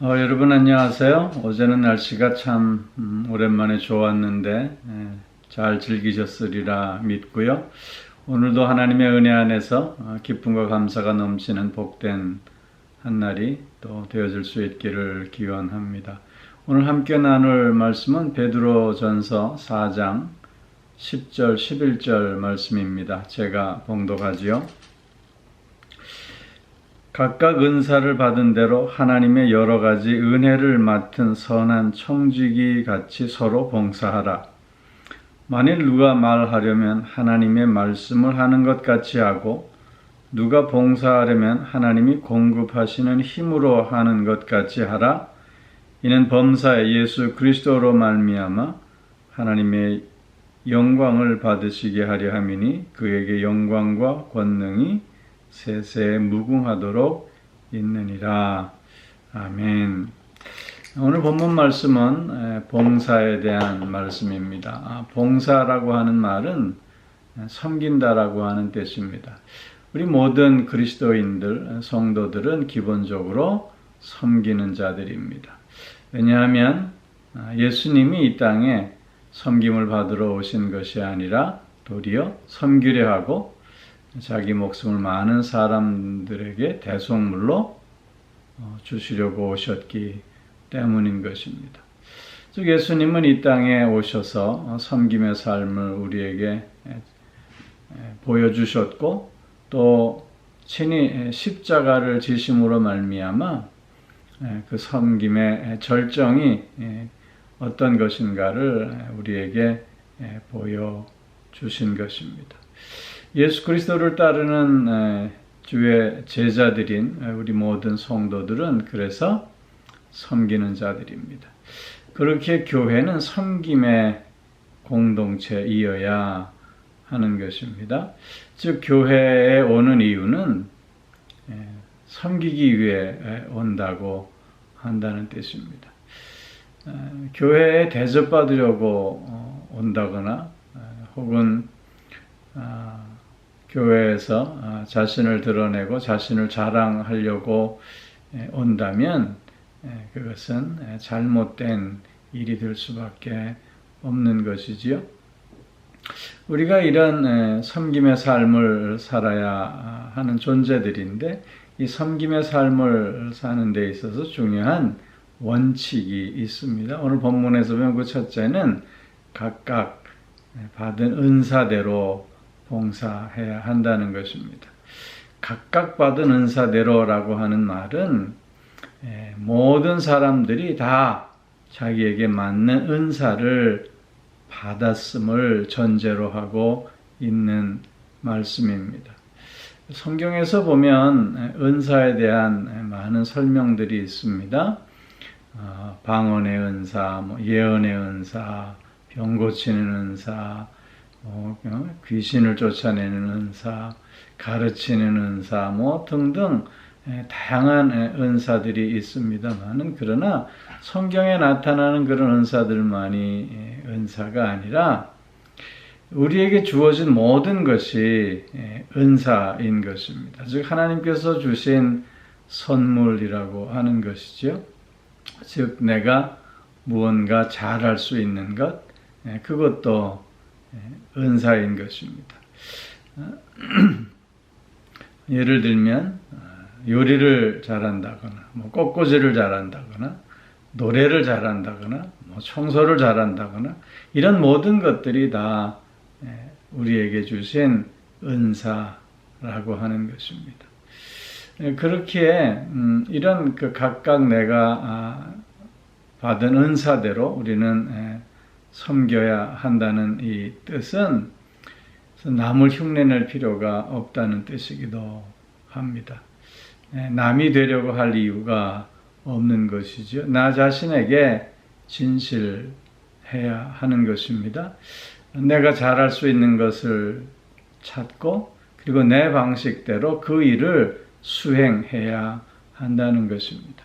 여러분 안녕하세요. 어제는 날씨가 참 오랜만에 좋았는데 잘 즐기셨으리라 믿고요. 오늘도 하나님의 은혜 안에서 기쁨과 감사가 넘치는 복된 한날이 또 되어질 수 있기를 기원합니다. 오늘 함께 나눌 말씀은 베드로전서 4장 10절 11절 말씀입니다. 제가 봉독하지요. 각각 은사를 받은 대로 하나님의 여러 가지 은혜를 맡은 선한 청지기 같이 서로 봉사하라. 만일 누가 말하려면 하나님의 말씀을 하는 것 같이 하고 누가 봉사하려면 하나님이 공급하시는 힘으로 하는 것 같이 하라. 이는 범사에 예수 그리스도로 말미암아 하나님의 영광을 받으시게 하려 함이니 그에게 영광과 권능이 세세에 무궁하도록 있느니라. 아멘. 오늘 본문 말씀은 봉사에 대한 말씀입니다. 봉사라고 하는 말은 섬긴다라고 하는 뜻입니다. 우리 모든 그리스도인들, 성도들은 기본적으로 섬기는 자들입니다. 왜냐하면 예수님이 이 땅에 섬김을 받으러 오신 것이 아니라 도리어 섬기려 하고 자기 목숨을 많은 사람들에게 대속물로 주시려고 오셨기 때문인 것입니다. 즉 예수님은 이 땅에 오셔서 섬김의 삶을 우리에게 보여주셨고 또 친히 십자가를 지심으로 말미암아 그 섬김의 절정이 어떤 것인가를 우리에게 보여주신 것입니다. 예수 그리스도를 따르는 주의 제자들인 우리 모든 성도들은 그래서 섬기는 자들입니다. 그렇게 교회는 섬김의 공동체이어야 하는 것입니다. 즉 교회에 오는 이유는 섬기기 위해 온다고 한다는 뜻입니다. 교회에 대접받으려고 온다거나 혹은 교회에서 자신을 드러내고 자신을 자랑하려고 온다면 그것은 잘못된 일이 될 수밖에 없는 것이지요. 우리가 이런 섬김의 삶을 살아야 하는 존재들인데 이 섬김의 삶을 사는 데 있어서 중요한 원칙이 있습니다. 오늘 본문에서 보면 그 첫째는 각각 받은 은사대로 봉사해야 한다는 것입니다. 각각 받은 은사대로라고 하는 말은 모든 사람들이 다 자기에게 맞는 은사를 받았음을 전제로 하고 있는 말씀입니다. 성경에서 보면 은사에 대한 많은 설명들이 있습니다. 방언의 은사, 예언의 은사, 병 고치는 은사, 귀신을 쫓아내는 은사, 가르치는 은사, 등등 다양한 은사들이 있습니다만은 그러나 성경에 나타나는 그런 은사들만이 은사가 아니라 우리에게 주어진 모든 것이 은사인 것입니다. 즉 하나님께서 주신 선물이라고 하는 것이죠. 즉 내가 무언가 잘할 수 있는 것, 그것도 은사인 것입니다. 예를 들면 요리를 잘한다거나 꽃꽂이를 잘한다거나 노래를 잘한다거나 청소를 잘한다거나 이런 모든 것들이 다 우리에게 주신 은사라고 하는 것입니다. 그렇기에 이런 각각 내가 받은 은사대로 우리는 섬겨야 한다는 이 뜻은 남을 흉내낼 필요가 없다는 뜻이기도 합니다. 남이 되려고 할 이유가 없는 것이죠. 나 자신에게 진실해야 하는 것입니다. 내가 잘할 수 있는 것을 찾고 그리고 내 방식대로 그 일을 수행해야 한다는 것입니다.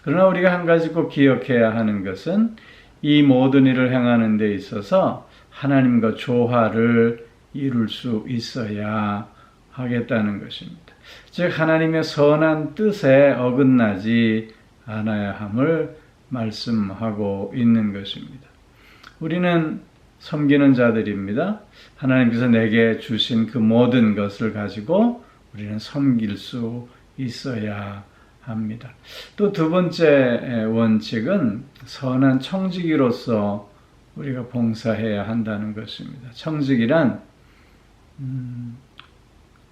그러나 우리가 한 가지 꼭 기억해야 하는 것은 이 모든 일을 행하는 데 있어서 하나님과 조화를 이룰 수 있어야 하겠다는 것입니다. 즉 하나님의 선한 뜻에 어긋나지 않아야 함을 말씀하고 있는 것입니다. 우리는 섬기는 자들입니다. 하나님께서 내게 주신 그 모든 것을 가지고 우리는 섬길 수 있어야 합니다. 또 두 번째 원칙은 선한 청지기로서 우리가 봉사해야 한다는 것입니다. 청지기란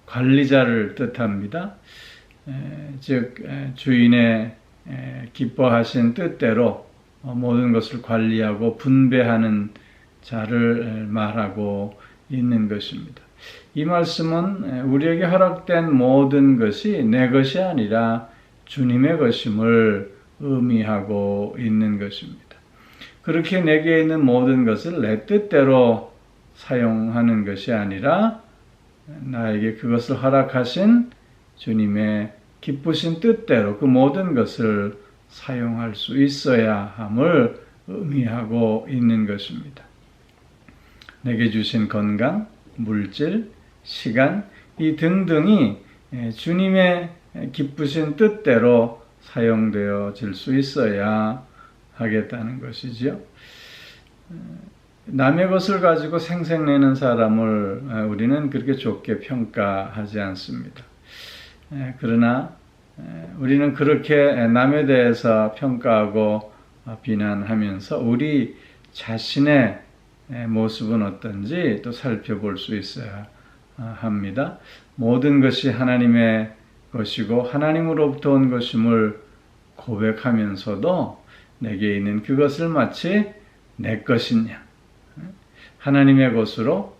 관리자를 뜻합니다. 즉 주인의 기뻐하신 뜻대로 모든 것을 관리하고 분배하는 자를 말하고 있는 것입니다. 이 말씀은 우리에게 허락된 모든 것이 내 것이 아니라 주님의 것임을 의미하고 있는 것입니다. 그렇게 내게 있는 모든 것을 내 뜻대로 사용하는 것이 아니라 나에게 그것을 허락하신 주님의 기쁘신 뜻대로 그 모든 것을 사용할 수 있어야 함을 의미하고 있는 것입니다. 내게 주신 건강, 물질, 시간 이 등등이 주님의 기쁘신 뜻대로 사용되어질 수 있어야 하겠다는 것이죠. 남의 것을 가지고 생색내는 사람을 우리는 그렇게 좋게 평가하지 않습니다. 그러나 우리는 그렇게 남에 대해서 평가하고 비난하면서 우리 자신의 모습은 어떤지 또 살펴볼 수 있어야 합니다. 모든 것이 하나님의 것이고 하나님으로부터 온 것임을 고백하면서도 내게 있는 그것을 마치 내 것이냐 하나님의 것으로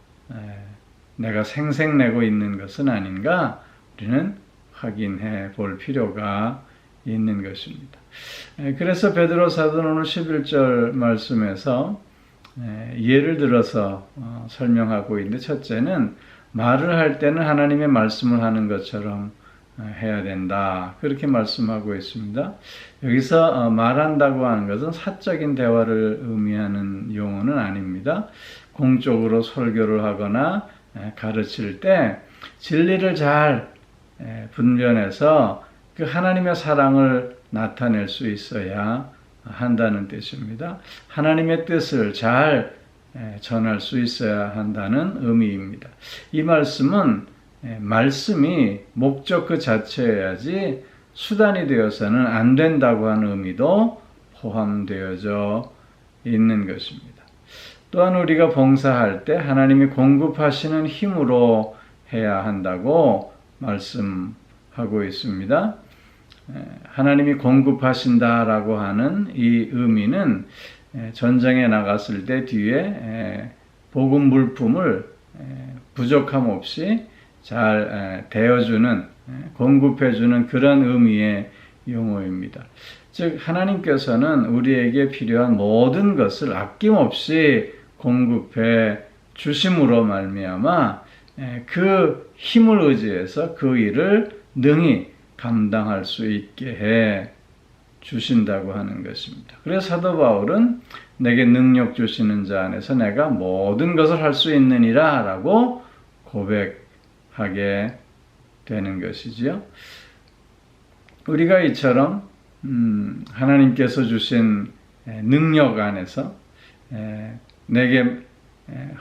내가 생색내고 있는 것은 아닌가 우리는 확인해 볼 필요가 있는 것입니다. 그래서 베드로 사도는 오늘 11절 말씀에서 예를 들어서 설명하고 있는데 첫째는 말을 할 때는 하나님의 말씀을 하는 것처럼 해야 된다. 그렇게 말씀하고 있습니다. 여기서 말한다고 하는 것은 사적인 대화를 의미하는 용어는 아닙니다. 공적으로 설교를 하거나 가르칠 때 진리를 잘 분별해서 그 하나님의 사랑을 나타낼 수 있어야 한다는 뜻입니다. 하나님의 뜻을 잘 전할 수 있어야 한다는 의미입니다. 이 말씀은 말씀이 목적 그 자체여야지 수단이 되어서는 안 된다고 하는 의미도 포함되어져 있는 것입니다. 또한 우리가 봉사할 때 하나님이 공급하시는 힘으로 해야 한다고 말씀하고 있습니다. 하나님이 공급하신다라고 하는 이 의미는 전쟁에 나갔을 때 뒤에 복음 물품을 부족함 없이 잘 대어주는, 공급해주는 그런 의미의 용어입니다. 즉 하나님께서는 우리에게 필요한 모든 것을 아낌없이 공급해 주심으로 말미암아 그 힘을 의지해서 그 일을 능히 감당할 수 있게 해 주신다고 하는 것입니다. 그래서 사도 바울은 내게 능력 주시는 자 안에서 내가 모든 것을 할 수 있느니라 라고 고백하게 되는 것이지요. 우리가 이처럼 하나님께서 주신 능력 안에서 내게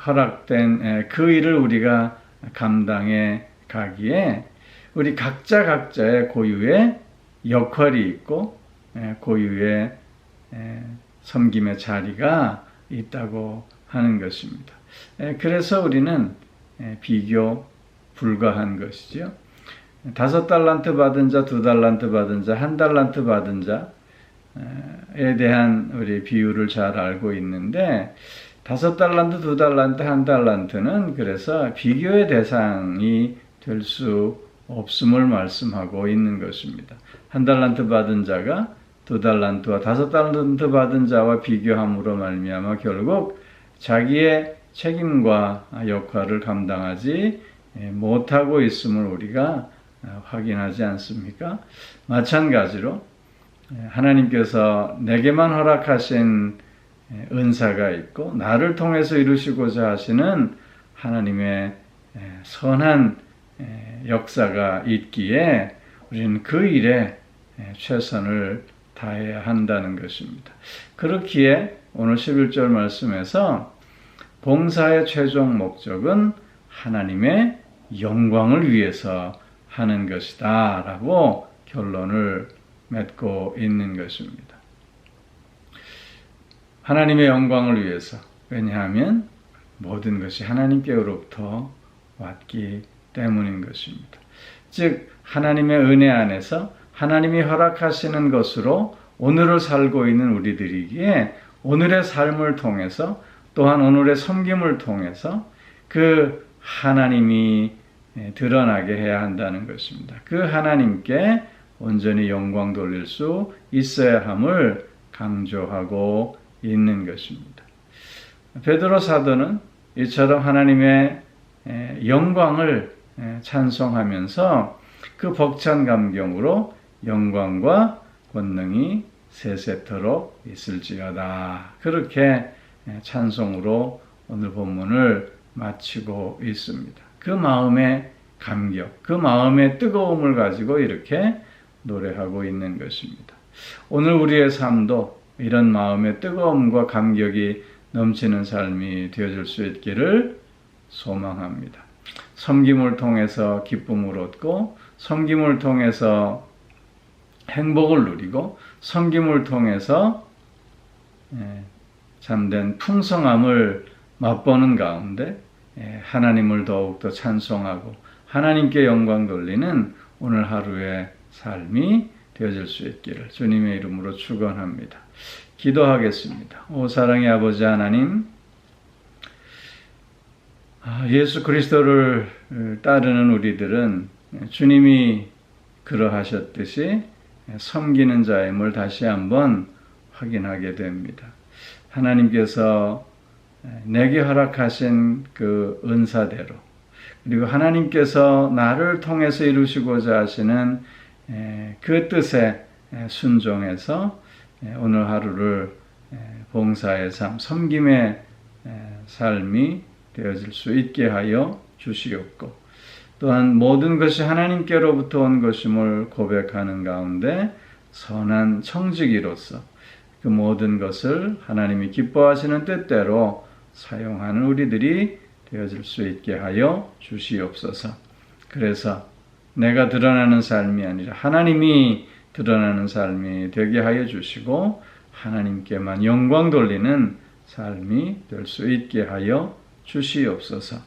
허락된 그 일을 우리가 감당해 가기에 우리 각자의 고유의 역할이 있고 고유의 섬김의 자리가 있다고 하는 것입니다. 그래서 우리는 비교 불가한 것이죠. 5달란트 받은 자, 2달란트 받은 자, 1달란트 받은 자에 대한 우리 비유를 잘 알고 있는데 5달란트, 2달란트, 1달란트는 그래서 비교의 대상이 될 수 없음을 말씀하고 있는 것입니다. 1달란트 받은 자가 2달란트와 5달란트 받은 자와 비교함으로 말미암아 결국 자기의 책임과 역할을 감당하지 못하고 있음을 우리가 확인하지 않습니까? 마찬가지로 하나님께서 내게만 허락하신 은사가 있고 나를 통해서 이루시고자 하시는 하나님의 선한 역사가 있기에 우리는 그 일에 최선을 다해야 한다는 것입니다. 그렇기에 오늘 11절 말씀에서 봉사의 최종 목적은 하나님의 영광을 위해서 하는 것이다 라고 결론을 맺고 있는 것입니다. 하나님의 영광을 위해서. 왜냐하면 모든 것이 하나님께로부터 왔기 때문인 것입니다. 즉 하나님의 은혜 안에서 하나님이 허락하시는 것으로 오늘을 살고 있는 우리들이기에 오늘의 삶을 통해서 또한 오늘의 섬김을 통해서 그 하나님이 드러나게 해야 한다는 것입니다. 그 하나님께 온전히 영광 돌릴 수 있어야 함을 강조하고 있는 것입니다. 베드로 사도는 이처럼 하나님의 영광을 찬송하면서 그 벅찬 감격으로 영광과 권능이 세세토록 있을지어다. 그렇게 찬송으로 오늘 본문을 마치고 있습니다. 그 마음의 감격, 그 마음의 뜨거움을 가지고 이렇게 노래하고 있는 것입니다. 오늘 우리의 삶도 이런 마음의 뜨거움과 감격이 넘치는 삶이 되어질 수 있기를 소망합니다. 섬김을 통해서 기쁨을 얻고 섬김을 통해서 행복을 누리고 섬김을 통해서 참된 풍성함을 맛보는 가운데 하나님을 더욱더 찬송하고 하나님께 영광 돌리는 오늘 하루의 삶이 되어질 수 있기를 주님의 이름으로 축원합니다. 기도하겠습니다. 오 사랑의 아버지 하나님, 예수 그리스도를 따르는 우리들은 주님이 그러하셨듯이 섬기는 자임을 다시 한번 확인하게 됩니다. 하나님께서 내게 허락하신 그 은사대로 그리고 하나님께서 나를 통해서 이루시고자 하시는 그 뜻에 순종해서 오늘 하루를 봉사의 삶, 섬김의 삶이 되어질 수 있게 하여 주시옵고 또한 모든 것이 하나님께로부터 온 것임을 고백하는 가운데 선한 청지기로서 그 모든 것을 하나님이 기뻐하시는 뜻대로 사용하는 우리들이 되어질 수 있게 하여 주시옵소서. 그래서 내가 드러나는 삶이 아니라 하나님이 드러나는 삶이 되게 하여 주시고 하나님께만 영광 돌리는 삶이 될 수 있게 하여 주시옵소서.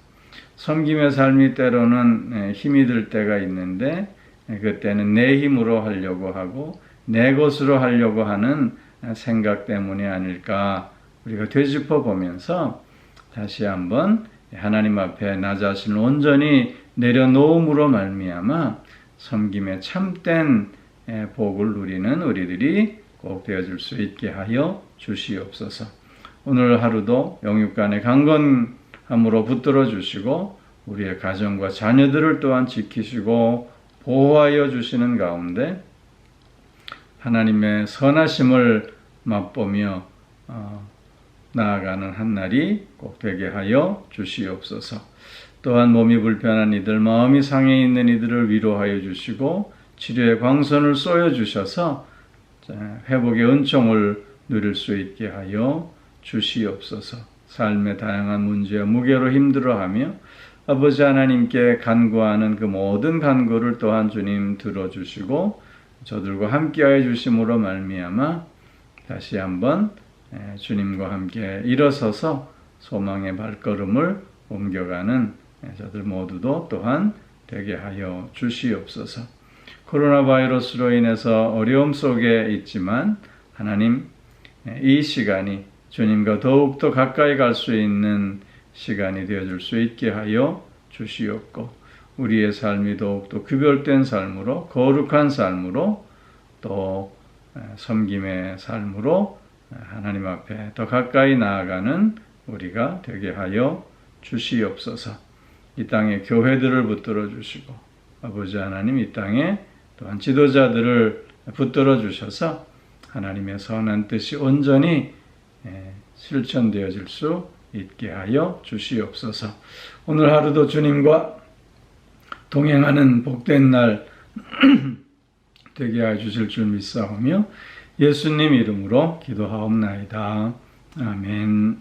섬김의 삶이 때로는 힘이 들 때가 있는데 그때는 내 힘으로 하려고 하고 내 것으로 하려고 하는 생각 때문이 아닐까 우리가 되짚어 보면서 다시 한번 하나님 앞에 나 자신을 온전히 내려놓음으로 말미암아 섬김의 참된 복을 누리는 우리들이 꼭 되어질 수 있게 하여 주시옵소서. 오늘 하루도 영육간의 강건함으로 붙들어 주시고 우리의 가정과 자녀들을 또한 지키시고 보호하여 주시는 가운데 하나님의 선하심을 맛보며 나아가는 한날이 꼭 되게 하여 주시옵소서. 또한 몸이 불편한 이들, 마음이 상해 있는 이들을 위로하여 주시고 치료의 광선을 쏘여 주셔서 회복의 은총을 누릴 수 있게 하여 주시옵소서. 삶의 다양한 문제와 무게로 힘들어하며 아버지 하나님께 간구하는 그 모든 간구를 또한 주님 들어주시고 저들과 함께하여 주심으로 말미암아 다시 한번 주님과 함께 일어서서 소망의 발걸음을 옮겨가는 저들 모두도 또한 되게 하여 주시옵소서. 코로나 바이러스로 인해서 어려움 속에 있지만 하나님 이 시간이 주님과 더욱더 가까이 갈 수 있는 시간이 되어줄 수 있게 하여 주시옵고 우리의 삶이 더욱더 구별된 삶으로 거룩한 삶으로 또 섬김의 삶으로 하나님 앞에 더 가까이 나아가는 우리가 되게 하여 주시옵소서. 이 땅에 교회들을 붙들어 주시고 아버지 하나님 이 땅에 또한 지도자들을 붙들어 주셔서 하나님의 선한 뜻이 온전히 실천되어질 수 있게 하여 주시옵소서. 오늘 하루도 주님과 동행하는 복된 날 되게 하여 주실 줄 믿사오며 예수님 이름으로 기도하옵나이다. 아멘.